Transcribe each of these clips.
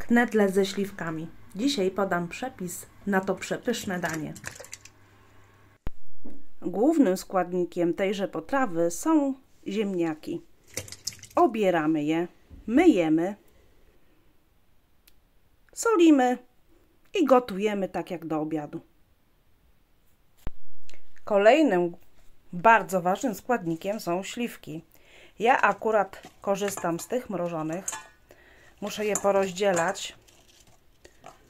Knedle ze śliwkami. Dzisiaj podam przepis na to przepyszne danie. Głównym składnikiem tejże potrawy są ziemniaki. Obieramy je, myjemy, solimy i gotujemy tak jak do obiadu. Kolejnym bardzo ważnym składnikiem są śliwki. Ja akurat korzystam z tych mrożonych. Muszę je porozdzielać,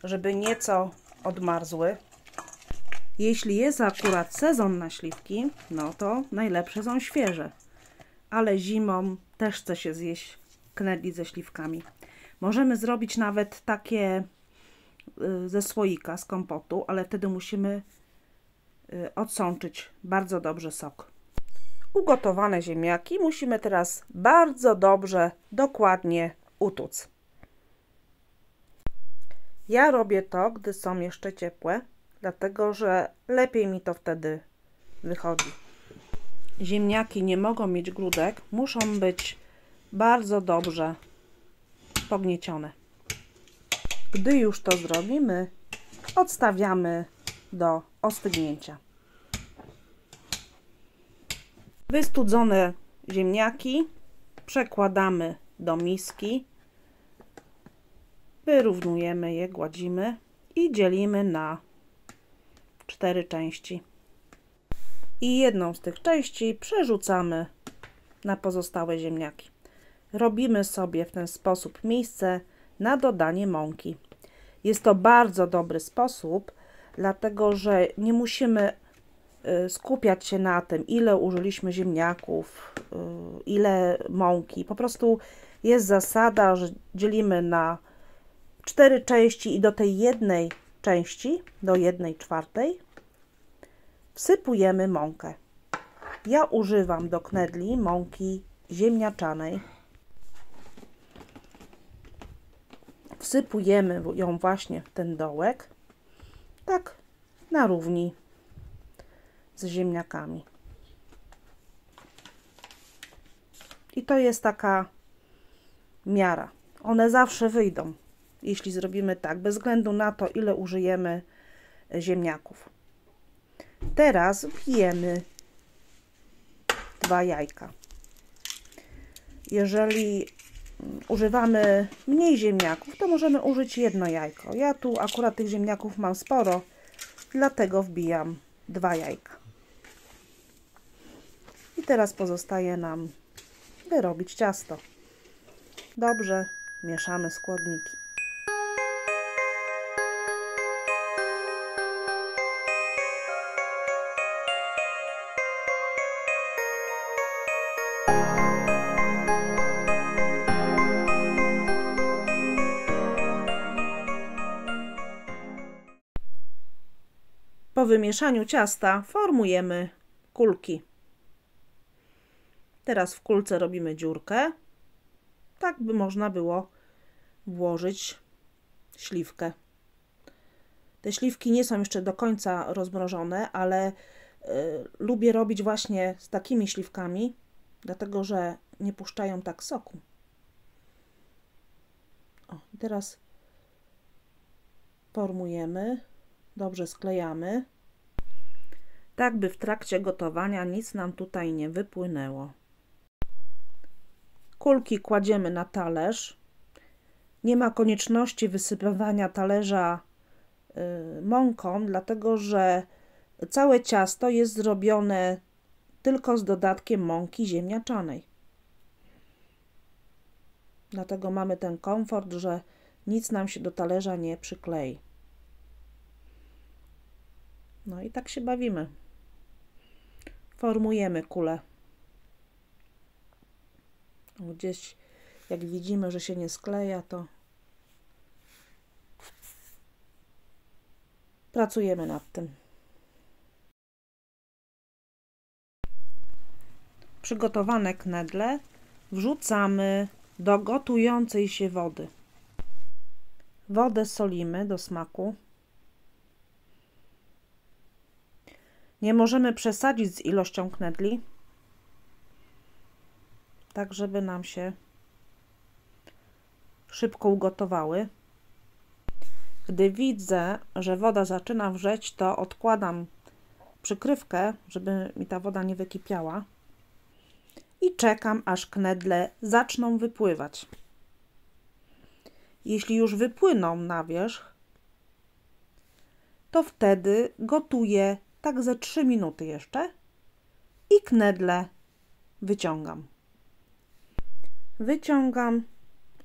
żeby nieco odmarzły. Jeśli jest akurat sezon na śliwki, no to najlepsze są świeże. Ale zimą też chce się zjeść knedli ze śliwkami. Możemy zrobić nawet takie ze słoika, z kompotu, ale wtedy musimy odsączyć bardzo dobrze sok. Ugotowane ziemniaki musimy teraz bardzo dobrze, dokładnie utłuc. Ja robię to, gdy są jeszcze ciepłe, dlatego że lepiej mi to wtedy wychodzi. Ziemniaki nie mogą mieć grudek, muszą być bardzo dobrze pogniecione. Gdy już to zrobimy, odstawiamy do ostygnięcia. Wystudzone ziemniaki przekładamy do miski, wyrównujemy je, gładzimy i dzielimy na 4 części. I jedną z tych części przerzucamy na pozostałe ziemniaki. Robimy sobie w ten sposób miejsce na dodanie mąki. Jest to bardzo dobry sposób, dlatego że nie musimy skupiać się na tym, ile użyliśmy ziemniaków, ile mąki. Po prostu jest zasada, że dzielimy na 4 części i do tej jednej części, do 1/4 wsypujemy mąkę. Ja używam do knedli mąki ziemniaczanej. Wsypujemy ją właśnie w ten dołek, tak na równi z ziemniakami. I to jest taka miara. One zawsze wyjdą, jeśli zrobimy tak, bez względu na to, ile użyjemy ziemniaków. Teraz wbijemy 2 jajka. Jeżeli używamy mniej ziemniaków, to możemy użyć 1 jajko. Ja tu akurat tych ziemniaków mam sporo, dlatego wbijam 2 jajka. I teraz pozostaje nam wyrobić ciasto. Dobrze mieszamy składniki. Po wymieszaniu ciasta formujemy kulki. Teraz w kulce robimy dziurkę, tak by można było włożyć śliwkę. Te śliwki nie są jeszcze do końca rozmrożone, ale lubię robić właśnie z takimi śliwkami, dlatego że nie puszczają tak soku. O, teraz formujemy, dobrze sklejamy, tak by w trakcie gotowania nic nam tutaj nie wypłynęło. Kulki kładziemy na talerz. Nie ma konieczności wysypywania talerza mąką, dlatego że całe ciasto jest zrobione tylko z dodatkiem mąki ziemniaczanej. Dlatego mamy ten komfort, że nic nam się do talerza nie przyklei. No i tak się bawimy. Formujemy kulę. Gdzieś jak widzimy, że się nie skleja, to pracujemy nad tym. Przygotowane knedle wrzucamy do gotującej się wody. Wodę solimy do smaku. Nie możemy przesadzić z ilością knedli, tak żeby nam się szybko ugotowały. Gdy widzę, że woda zaczyna wrzeć, to odkładam przykrywkę, żeby mi ta woda nie wykipiała i czekam, aż knedle zaczną wypływać. Jeśli już wypłyną na wierzch, to wtedy gotuję tak ze 3 minuty jeszcze i knedle wyciągam. Wyciągam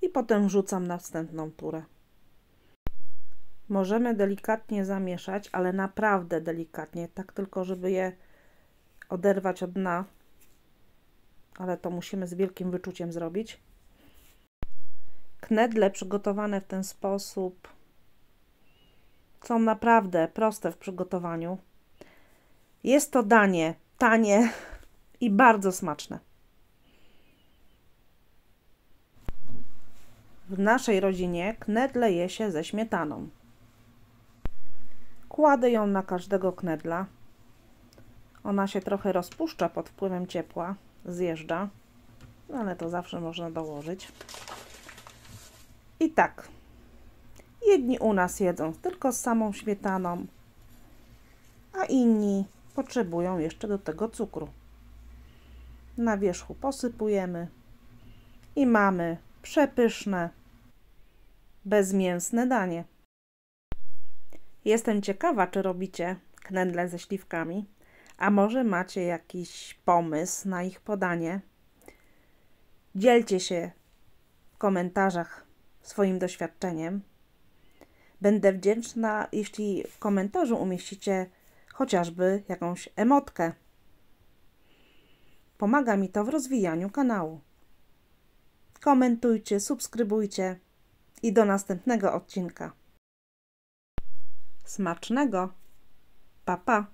i potem wrzucam na następną turę. Możemy delikatnie zamieszać, ale naprawdę delikatnie, tak tylko żeby je oderwać od dna, ale to musimy z wielkim wyczuciem zrobić. Knedle przygotowane w ten sposób są naprawdę proste w przygotowaniu. Jest to danie tanie i bardzo smaczne. W naszej rodzinie knedle je się ze śmietaną. Kładę ją na każdego knedla. Ona się trochę rozpuszcza pod wpływem ciepła, zjeżdża, ale to zawsze można dołożyć. I tak, jedni u nas jedzą tylko z samą śmietaną, a inni potrzebują jeszcze do tego cukru. Na wierzchu posypujemy i mamy przepyszne, bezmięsne danie. Jestem ciekawa, czy robicie knedle ze śliwkami, a może macie jakiś pomysł na ich podanie. Dzielcie się w komentarzach swoim doświadczeniem. Będę wdzięczna, jeśli w komentarzu umieścicie chociażby jakąś emotkę. Pomaga mi to w rozwijaniu kanału. Komentujcie, subskrybujcie i do następnego odcinka. Smacznego! Pa, pa!